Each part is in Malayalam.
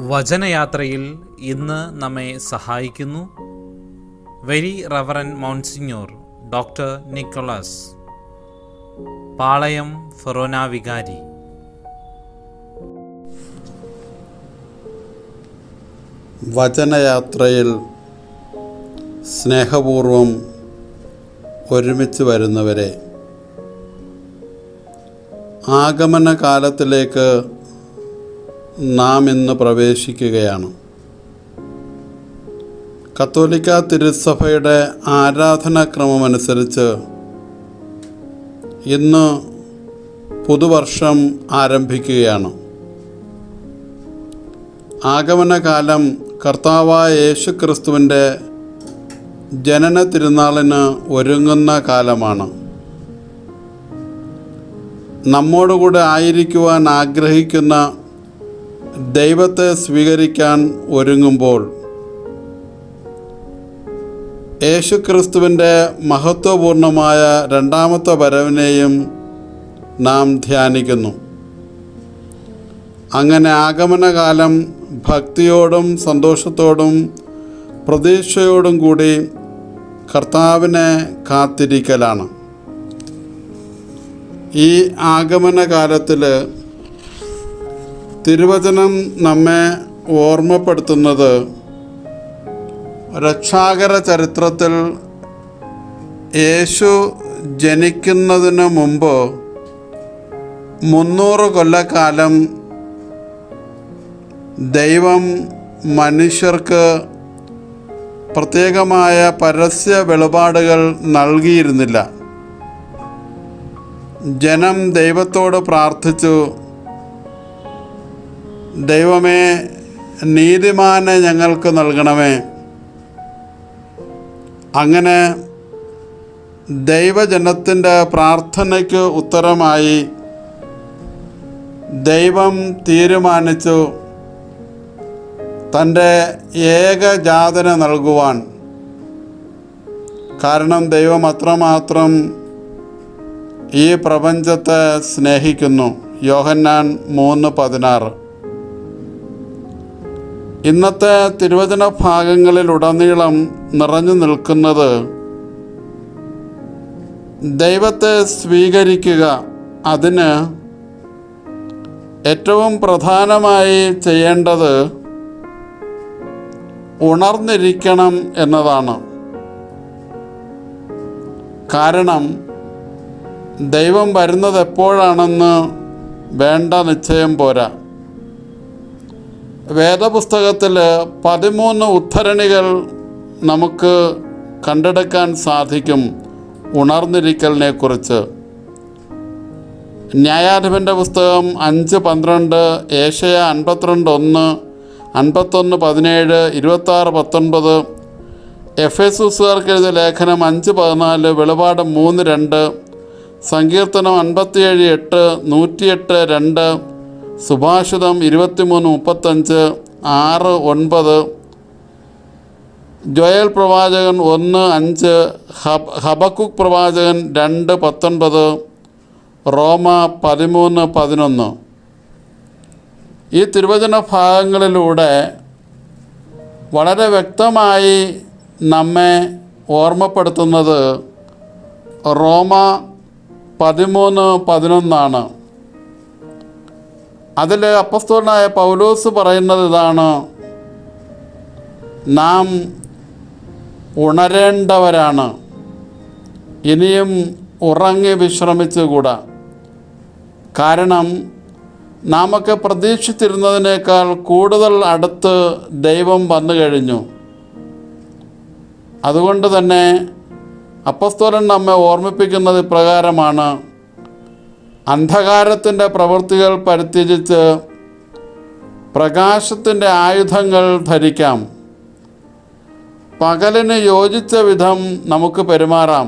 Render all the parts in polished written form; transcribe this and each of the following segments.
വചനയാത്രയിൽ ഇന്ന് നമ്മെ സഹായിക്കുന്നു very reverend monsignor doctor Nicholas Palayam Forane വികാരി. വചനയാത്രയിൽ സ്നേഹപൂർവം ഒരുമിച്ച് വരുന്നവരെ, ആഗമന കാലത്തിലേക്ക് നാം ഇന്ന് പ്രവേശിക്കുകയാണ്. കത്തോലിക്ക തിരുസഭയുടെ ആരാധനാക്രമമനുസരിച്ച് ഇന്ന് പുതുവർഷം ആരംഭിക്കുകയാണ്. ആഗമനകാലം കർത്താവായ യേശു ക്രിസ്തുവിൻ്റെ ജനന തിരുനാളിന് ഒരുങ്ങുന്ന കാലമാണ്. നമ്മോടുകൂടെ ആയിരിക്കുവാൻ ആഗ്രഹിക്കുന്ന ദൈവത്തെ സ്വീകരിക്കാൻ ഒരുങ്ങുമ്പോൾ യേശുക്രിസ്തുവിൻ്റെ മഹത്വപൂർണമായ രണ്ടാമത്തെ വരവിനെയും നാം ധ്യാനിക്കുന്നു. അങ്ങനെ ആഗമനകാലം ഭക്തിയോടും സന്തോഷത്തോടും പ്രതീക്ഷയോടും കൂടി കർത്താവിനെ കാത്തിരിക്കലാണ്. ഈ ആഗമനകാലത്തിൽ തിരുവചനം നമ്മെ ഓർമ്മപ്പെടുത്തുന്നത് രക്ഷാകര ചരിത്രത്തിൽ യേശു ജനിക്കുന്നതിന് മുമ്പ് 300 കൊല്ലക്കാലം ദൈവം മനുഷ്യർക്ക് പ്രത്യേകമായ പരസ്യ വെളിപാടുകൾ നൽകിയിരുന്നില്ല. ജനം ദൈവത്തോട് പ്രാർത്ഥിച്ചു, ദൈവമേ, നീതിമാനെ ഞങ്ങൾക്ക് നൽകണമേ. അങ്ങനെ ദൈവജനത്തിൻ്റെ പ്രാർത്ഥനയ്ക്ക് ഉത്തരമായി ദൈവം തീരുമാനിച്ചു തൻ്റെ ഏകജാതനെ നൽകുവാൻ. കാരണം ദൈവം അത്രമാത്രം ഈ പ്രപഞ്ചത്തെ സ്നേഹിക്കുന്നു. യോഹന്നാൻ 3:16. ഇന്നത്തെ തിരുവചന ഭാഗങ്ങളിലുടനീളം നിറഞ്ഞു നിൽക്കുന്നത് ദൈവത്തെ സ്വീകരിക്കുക, അതിന് ഏറ്റവും പ്രധാനമായി ചെയ്യേണ്ടത് ഉണർന്നിരിക്കണം എന്നതാണ്. കാരണം ദൈവം വരുന്നത് എപ്പോഴാണെന്ന് വേണ്ട നിശ്ചയം പോരാ. വേദപുസ്തകത്തിൽ 13 ഉദ്ധരണികൾ നമുക്ക് കണ്ടെടുക്കാൻ സാധിക്കും ഉണർന്നിരിക്കലിനെ കുറിച്ച്. ന്യായാധിപൻ്റെ പുസ്തകം 5:12, ഏശയ്യ 52:1, 51:17, 26:19, എഫെസൂസുകാർക്ക് എഴുതിയ ലേഖനം 5:14, വെളിപാട് 3:2, സങ്കീർത്തനം 57:8, 108:2, സുഭാഷിതം 23:35, 6:9, ജോയൽ പ്രവാചകൻ 1:5, ഹബക്കുക്ക് പ്രവാചകൻ 2:19, റോമ 13:11. ഈ തിരുവചന ഭാഗങ്ങളിലൂടെ വളരെ വ്യക്തമായി നമ്മെ ഓർമ്മപ്പെടുത്തുന്നത് റോമ 13:11. അതിൽ അപ്പോസ്തലനായ പൗലോസ് പറയുന്നത് ഇതാണ്: നാം ഉണരേണ്ടവരാണ്, ഇനിയും ഉറങ്ങി വിശ്രമിച്ചുകൂടാ. കാരണം നാമൊക്കെ പ്രതീക്ഷിച്ചിരുന്നതിനേക്കാൾ കൂടുതൽ അടുത്ത് ദൈവം വന്നു കഴിഞ്ഞു. അതുകൊണ്ട് തന്നെ അപ്പോസ്തലൻ നമ്മെ ഓർമ്മിപ്പിക്കുന്നത് ഇപ്രകാരമാണ്: അന്ധകാരത്തിൻ്റെ പ്രവൃത്തികൾ പരിത്യജിച്ച് പ്രകാശത്തിൻ്റെ ആയുധങ്ങൾ ധരിക്കാം. പകലിന് യോജിച്ച വിധം നമുക്ക് പെരുമാറാം.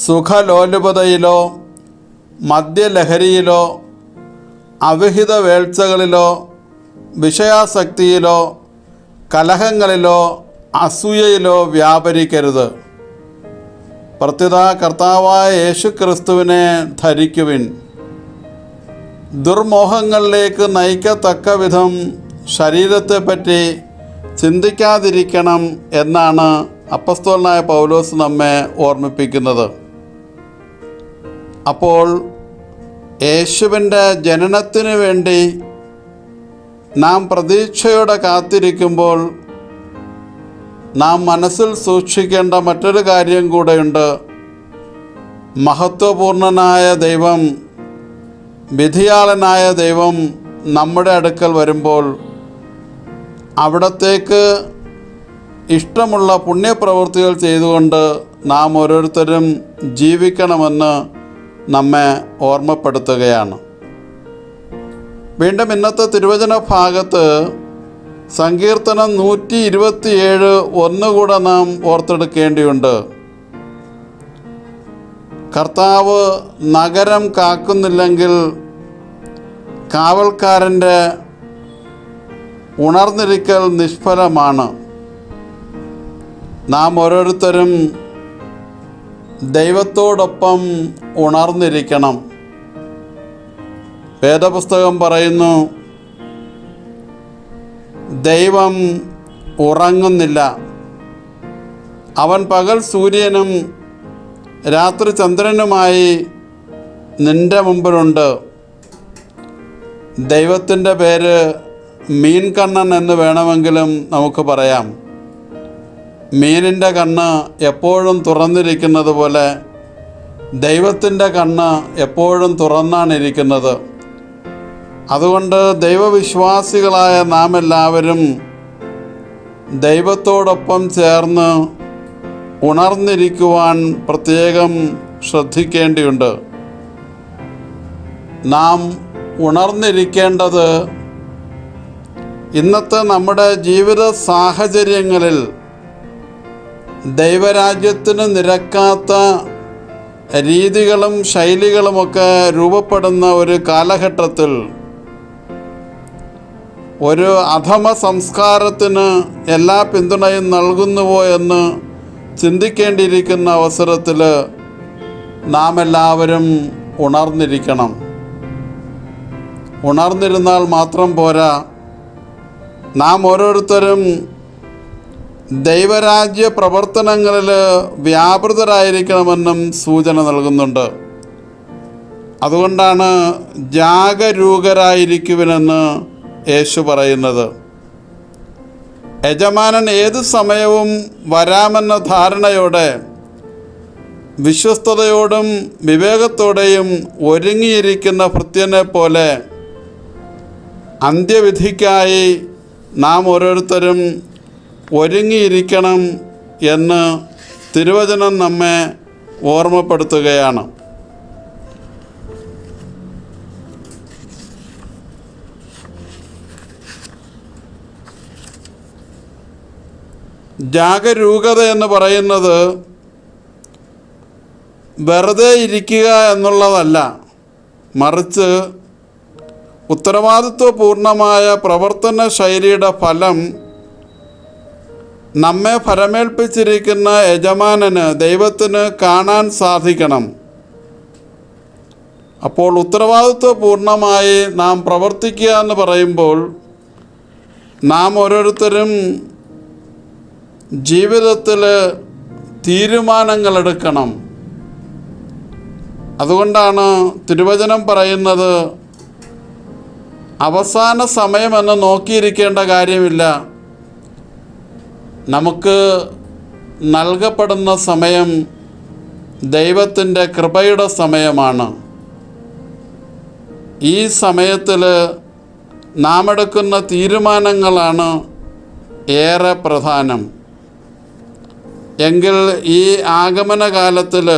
സുഖലോലുപതയിലോ മദ്യലഹരിയിലോ അവിഹിത വേഴ്ചകളിലോ വിഷയാസക്തിയിലോ കലഹങ്ങളിലോ അസൂയയിലോ വ്യാപരിക്കരുത്. പ്രത്യുത കർത്താവായ യേശു ക്രിസ്തുവിനെ ധരിക്കുവിൻ. ദുർമോഹങ്ങളിലേക്ക് നയിക്കത്തക്ക വിധം ശരീരത്തെപ്പറ്റി ചിന്തിക്കാതിരിക്കണം എന്നാണ് അപ്പസ്തോലനായ പൗലോസ് നമ്മെ ഓർമ്മിപ്പിക്കുന്നത്. അപ്പോൾ യേശുവിൻ്റെ ജനനത്തിന് വേണ്ടി നാം പ്രതീക്ഷയോടെ കാത്തിരിക്കുമ്പോൾ നാം മനസ്സിൽ സൂക്ഷിക്കേണ്ട മറ്റൊരു കാര്യം കൂടെയുണ്ട്. മഹത്വപൂർണനായ ദൈവം, വിധിയാളനായ ദൈവം നമ്മുടെ അടുക്കൽ വരുമ്പോൾ അവിടത്തേക്ക് ഇഷ്ടമുള്ള പുണ്യപ്രവൃത്തികൾ ചെയ്തുകൊണ്ട് നാം ഓരോരുത്തരും ജീവിക്കണമെന്ന് നമ്മെ ഓർമ്മപ്പെടുത്തുകയാണ്. വീണ്ടും ഇന്നത്തെ തിരുവചന ഭാഗത്ത് സങ്കീർത്തനം 127 ഒന്നുകൂടെ നാം ഓർത്തെടുക്കേണ്ടിയുണ്ട്. കർത്താവ് നഗരം കാക്കുന്നില്ലെങ്കിൽ കാവൽക്കാരൻ്റെ ഉണർന്നിരിക്കൽ നിഷ്ഫലമാണ്. നാം ഓരോരുത്തരും ദൈവത്തോടൊപ്പം ഉണർന്നിരിക്കണം. വേദപുസ്തകം പറയുന്നു, ദൈവം ഉറങ്ങുന്നില്ല. അവൻ പകൽ സൂര്യനും രാത്രി ചന്ദ്രനുമായി നിൻ്റെ മുമ്പിലുണ്ട്. ദൈവത്തിൻ്റെ പേര് മീൻകണ്ണൻ എന്ന് വേണമെങ്കിലും നമുക്ക് പറയാം. മീനിൻ്റെ കണ്ണ് എപ്പോഴും തുറന്നിരിക്കുന്നത് പോലെ ദൈവത്തിൻ്റെ കണ്ണ് എപ്പോഴും തുറന്നാണ് ഇരിക്കുന്നത്. അതുകൊണ്ട് ദൈവവിശ്വാസികളായ നാം എല്ലാവരും ദൈവത്തോടൊപ്പം ചേർന്ന് ഉണർന്നിരിക്കുവാൻ പ്രത്യേകം ശ്രദ്ധിക്കേണ്ടിയുണ്ട്. നാം ഉണർന്നിരിക്കേണ്ടത് ഇന്നത്തെ നമ്മുടെ ജീവിത സാഹചര്യങ്ങളിൽ ദൈവരാജ്യത്തിന് നിരക്കാത്ത രീതികളും ശൈലികളുമൊക്കെ രൂപപ്പെടുന്ന ഒരു കാലഘട്ടത്തിൽ, ഒരു അധമ സംസ്കാരത്തിന് എല്ലാ പിന്തുണയും നൽകുന്നുവോ എന്ന് ചിന്തിക്കേണ്ടിയിരിക്കുന്ന അവസരത്തിൽ നാം എല്ലാവരും ഉണർന്നിരിക്കണം. ഉണർന്നിരുന്നാൽ മാത്രം പോരാ, നാം ഓരോരുത്തരും ദൈവരാജ്യ പ്രവർത്തനങ്ങളിൽ വ്യാപൃതരായിരിക്കണമെന്നും സൂചന നൽകുന്നുണ്ട്. അതുകൊണ്ടാണ് ജാഗരൂകരായിരിക്കുവിനെന്ന് യേശു പറയുന്നത്. യജമാനൻ ഏതു സമയവും വരാമെന്ന ധാരണയോടെ വിശ്വസ്തയോടും വിവേകത്തോടെയും ഒരുങ്ങിയിരിക്കുന്ന ഭൃത്യനെ പോലെ അന്ത്യവിധിക്കായി നാം ഓരോരുത്തരും ഒരുങ്ങിയിരിക്കണം എന്ന് തിരുവചനം നമ്മെ ഓർമ്മപ്പെടുത്തുകയാണ്. ജാഗരൂകത എന്ന് പറയുന്നത് വെറുതെ ഇരിക്കുക എന്നുള്ളതല്ല, മറിച്ച് ഉത്തരവാദിത്വപൂർണമായ പ്രവർത്തന ശൈലിയുടെ ഫലം നമ്മെ ഫലമേൽപ്പിച്ചിരിക്കുന്ന യജമാനന്, ദൈവത്തിന് കാണാൻ സാധിക്കണം. അപ്പോൾ ഉത്തരവാദിത്വപൂർണമായി നാം പ്രവർത്തിക്കുക എന്ന് പറയുമ്പോൾ നാം ഓരോരുത്തരും ജീവിതത്തിൽ തീരുമാനങ്ങളെടുക്കണം. അതുകൊണ്ടാണ് തിരുവചനം പറയുന്നത്, അവസാന സമയമെന്ന് നോക്കിയിരിക്കേണ്ട കാര്യമില്ല. നമുക്ക് നൽകപ്പെടുന്ന സമയം ദൈവത്തിൻ്റെ കൃപയുടെ സമയമാണ്. ഈ സമയത്തിൽ നാം എടുക്കുന്ന തീരുമാനങ്ങളാണ് ഏറെ പ്രധാനം. എങ്കിൽ ഈ ആഗമനകാലത്തിൽ,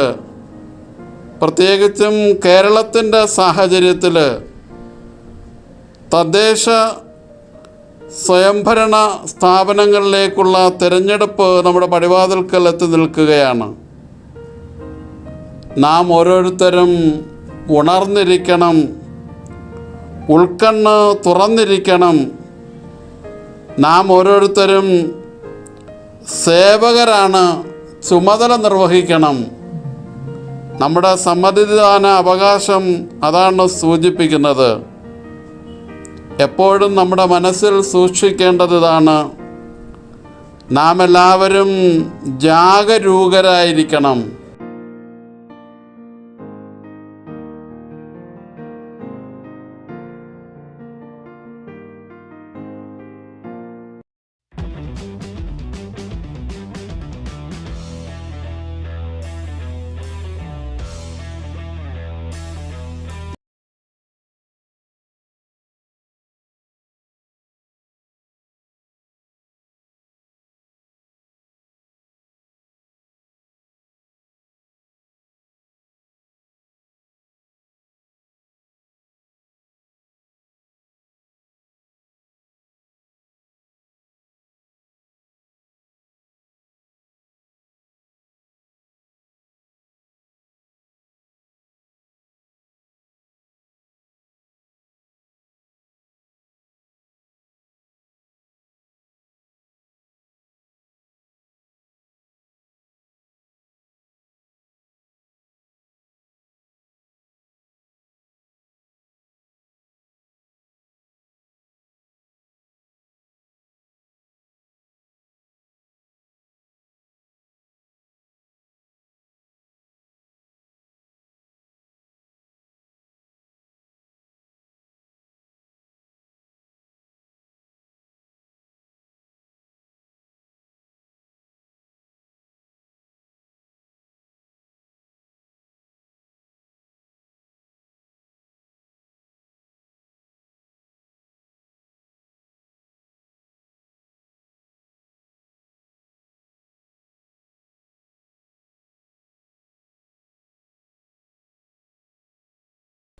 പ്രത്യേകിച്ചും കേരളത്തിൻ്റെ സാഹചര്യത്തിൽ, തദ്ദേശ സ്വയംഭരണ സ്ഥാപനങ്ങളിലേക്കുള്ള തിരഞ്ഞെടുപ്പ് നമ്മുടെ പടിവാതിൽക്കൽ എത്തി നിൽക്കുകയാണ്. നാം ഓരോരുത്തരും ഉണർന്നിരിക്കണം, ഉൾക്കണ്ണ് തുറന്നിരിക്കണം. നാം ഓരോരുത്തരും സേവകരാണ്, ചുമതല നിർവഹിക്കണം. നമ്മുടെ സമ്മതിദാന അവകാശം അതാണ് സൂചിപ്പിക്കുന്നത്. എപ്പോഴും നമ്മുടെ മനസ്സിൽ സൂക്ഷിക്കേണ്ടത് ഇതാണ്: നാം എല്ലാവരും ജാഗരൂകരായിരിക്കണം.